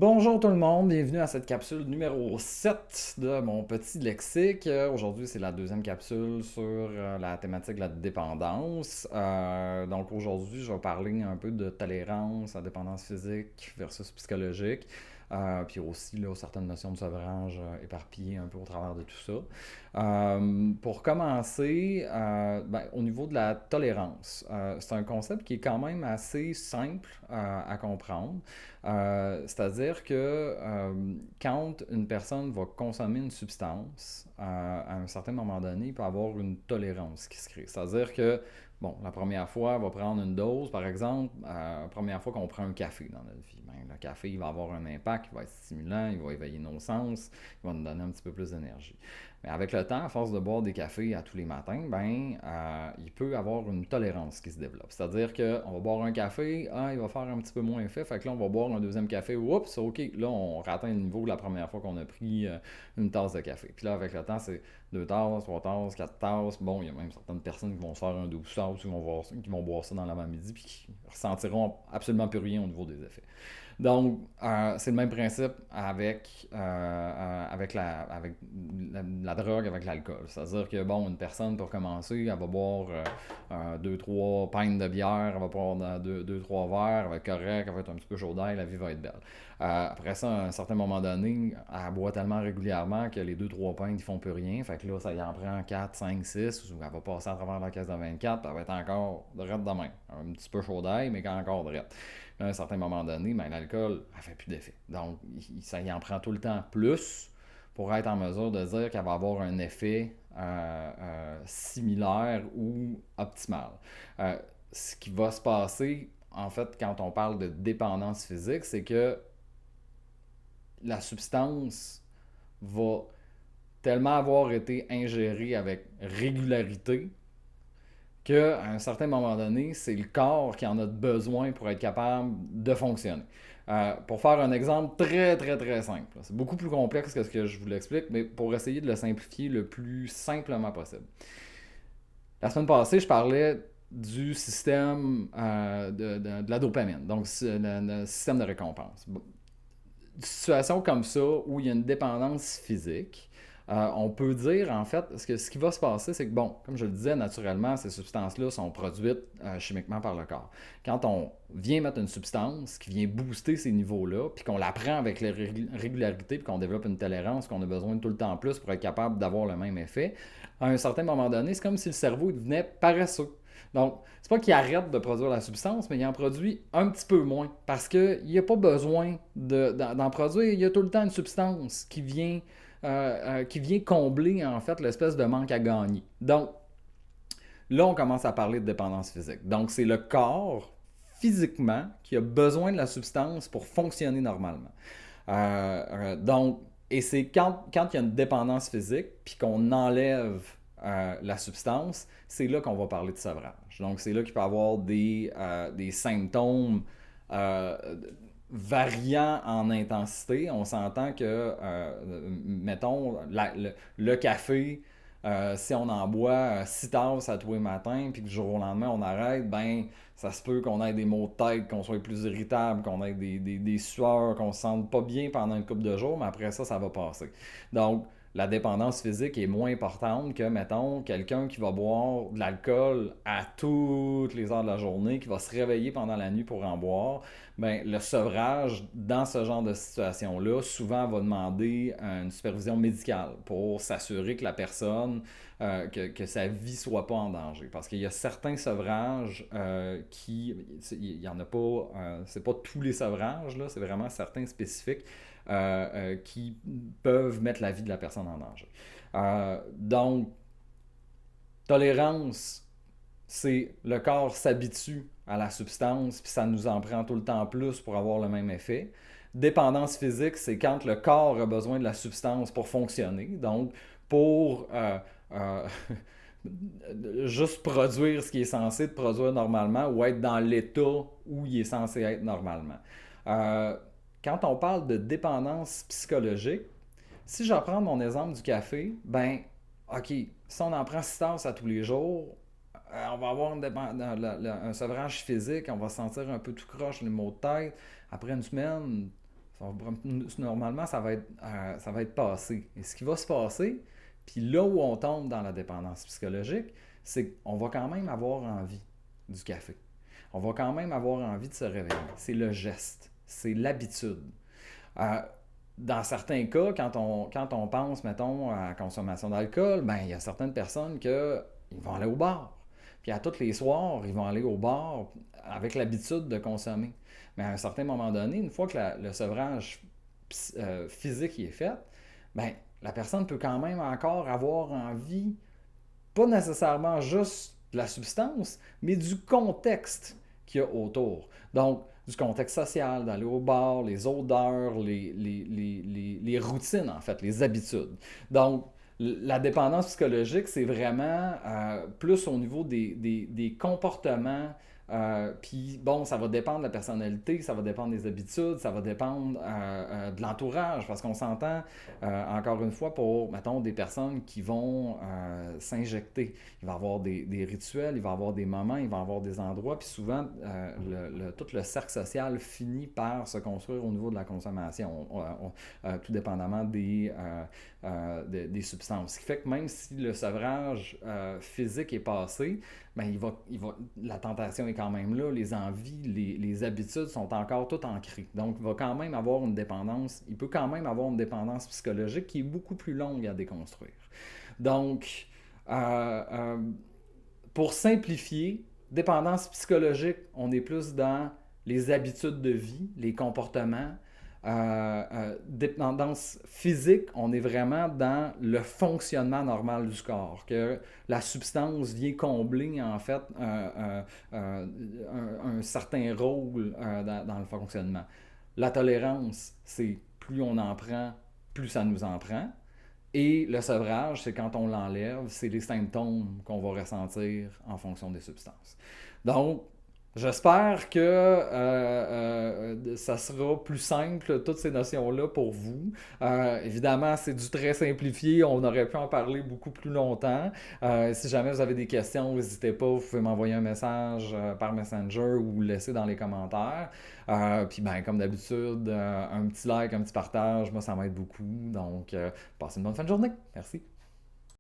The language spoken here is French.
Bonjour tout le monde, bienvenue à cette capsule numéro 7 de mon petit lexique. Aujourd'hui, c'est la deuxième capsule sur la thématique de la dépendance. Donc aujourd'hui, je vais parler un peu de tolérance à dépendance physique versus psychologique. Puis aussi là, certaines notions de sevrage éparpillées un peu au travers de tout ça. Pour commencer, au niveau de la tolérance, c'est un concept qui est quand même assez simple à comprendre. C'est-à-dire que quand une personne va consommer une substance, à un certain moment donné, il peut avoir une tolérance qui se crée. C'est-à-dire que, bon, la première fois, elle va prendre une dose, par exemple, la première fois qu'on prend un café dans notre vie. Ben, le café, il va avoir un impact, il va être stimulant, il va éveiller nos sens, il va nous donner un petit peu plus d'énergie. Mais avec le temps, à force de boire des cafés à tous les matins, il peut y avoir une tolérance qui se développe. C'est-à-dire qu'on va boire un café, il va faire un petit peu moins effet, fait que là, on va boire un deuxième café, oups, ok, là, on atteint le niveau de la première fois qu'on a pris une tasse de café. Puis là, avec le temps, c'est deux tasses, trois tasses, quatre tasses. Bon, il y a même certaines personnes qui vont se faire un 12 tasses, qui vont boire ça dans l'avant-midi, puis qui ressentiront absolument plus rien au niveau des effets. Donc, c'est le même principe avec la drogue, avec l'alcool. C'est-à-dire que, bon, une personne, pour commencer, elle va boire deux, trois pintes de bière, elle va boire deux, trois verres, elle va être correcte, elle va être un petit peu chaud d'ail, la vie va être belle. Après ça, à un certain moment donné, elle boit tellement régulièrement que les deux, trois pintes, ils font plus rien. Fait que là, ça y en prend 4, 5, 6, ou elle va passer à travers la caisse de 24, puis elle va être encore drette de même. Un petit peu chaud d'ail, mais encore drette. À un certain moment donné, l'alcool ne fait plus d'effet. Donc, ça y en prend tout le temps plus pour être en mesure de dire qu'elle va avoir un effet similaire ou optimal. Ce qui va se passer, en fait, quand on parle de dépendance physique, c'est que la substance va tellement avoir été ingérée avec régularité qu'à un certain moment donné, c'est le corps qui en a besoin pour être capable de fonctionner. Pour faire un exemple très très très simple, c'est beaucoup plus complexe que ce que je vous l'explique, mais pour essayer de le simplifier le plus simplement possible. La semaine passée, je parlais du système de la dopamine, donc le système de récompense. Bon, situation comme ça où il y a une dépendance physique, on peut dire en fait, ce qui va se passer, c'est que, bon, comme je le disais, naturellement, ces substances-là sont produites chimiquement par le corps. Quand on vient mettre une substance qui vient booster ces niveaux-là, puis qu'on la prend avec la régularité, puis qu'on développe une tolérance qu'on a besoin de tout le temps plus pour être capable d'avoir le même effet, à un certain moment donné, c'est comme si le cerveau devenait paresseux. Donc, c'est pas qu'il arrête de produire la substance, mais il en produit un petit peu moins. Parce qu'il n'y a pas besoin d'en produire. Il y a tout le temps une substance qui vient combler, en fait, l'espèce de manque à gagner. Donc, là, on commence à parler de dépendance physique. Donc, c'est le corps, physiquement, qui a besoin de la substance pour fonctionner normalement. Donc, et c'est quand il y a une dépendance physique, puis qu'on enlève la substance, c'est là qu'on va parler de sevrage. Donc, c'est là qu'il peut y avoir des symptômes euh, variant en intensité. On s'entend que, mettons, le café, si on en boit 6 tasses à tous les matins, puis que du jour au lendemain on arrête, ben ça se peut qu'on ait des maux de tête, qu'on soit plus irritable, qu'on ait des sueurs, qu'on se sente pas bien pendant une couple de jours, mais après ça, ça va passer. Donc, la dépendance physique est moins importante que, mettons, quelqu'un qui va boire de l'alcool à toutes les heures de la journée, qui va se réveiller pendant la nuit pour en boire. Ben, le sevrage, dans ce genre de situation-là, souvent va demander une supervision médicale pour s'assurer que la personne, que sa vie soit pas en danger. Parce qu'il y a certains sevrages il y en a pas, c'est pas tous les sevrages, là, c'est vraiment certains spécifiques qui peuvent mettre la vie de la personne en danger. Donc, tolérance, c'est le corps s'habitue à la substance, puis ça nous en prend tout le temps plus pour avoir le même effet. Dépendance physique, c'est quand le corps a besoin de la substance pour fonctionner. Donc, pour juste produire ce qui est censé de produire normalement ou être dans l'état où il est censé être normalement. Euh, Quand on parle de dépendance psychologique, si je reprends mon exemple du café, ben, OK, si on en prend 6 tasses à tous les jours, on va avoir un sevrage physique, on va se sentir un peu tout croche, les maux de tête. Après une semaine, Normalement, ça va être passé. Et ce qui va se passer, puis là où on tombe dans la dépendance psychologique, c'est qu'on va quand même avoir envie du café. On va quand même avoir envie de se réveiller. C'est le geste, c'est l'habitude. Euh, Dans certains cas, quand on pense, mettons, à la consommation d'alcool, ben, il y a certaines personnes qui vont aller au bar. Puis à tous les soirs, ils vont aller au bar avec l'habitude de consommer. Mais à un certain moment donné, une fois que le sevrage physique est fait, ben, la personne peut quand même encore avoir envie, pas nécessairement juste de la substance, mais du contexte qu'il y a autour. Donc, du contexte social, d'aller au bar, les odeurs, les routines, en fait, les habitudes. Donc, la dépendance psychologique, c'est vraiment plus au niveau des comportements. Puis bon, ça va dépendre de la personnalité, ça va dépendre des habitudes, ça va dépendre de l'entourage, parce qu'on s'entend, encore une fois, pour, mettons, des personnes qui vont s'injecter. Il va y avoir des rituels, il va y avoir des moments, il va y avoir des endroits, puis souvent, tout le cercle social finit par se construire au niveau de la consommation, tout dépendamment des substances. Ce qui fait que même si le sevrage physique est passé, ben, la tentation est quand même là, les envies, les habitudes sont encore toutes ancrées. Donc, il va quand même avoir une dépendance, il peut quand même avoir une dépendance psychologique qui est beaucoup plus longue à déconstruire. Donc, euh, euh, pour simplifier, dépendance psychologique, on est plus dans les habitudes de vie, les comportements. Dépendance physique, on est vraiment dans le fonctionnement normal du corps, que la substance vient combler en fait un certain rôle dans le fonctionnement. La tolérance, c'est plus on en prend, plus ça nous en prend. Et le sevrage, c'est quand on l'enlève, c'est les symptômes qu'on va ressentir en fonction des substances. Donc, j'espère que ça sera plus simple, toutes ces notions-là, pour vous. Évidemment, c'est du très simplifié. On aurait pu en parler beaucoup plus longtemps. Si jamais vous avez des questions, n'hésitez pas. Vous pouvez m'envoyer un message par Messenger ou le laisser dans les commentaires. Puis, ben, comme d'habitude, un petit like, un petit partage, moi, ça m'aide beaucoup. Donc, passez une bonne fin de journée. Merci.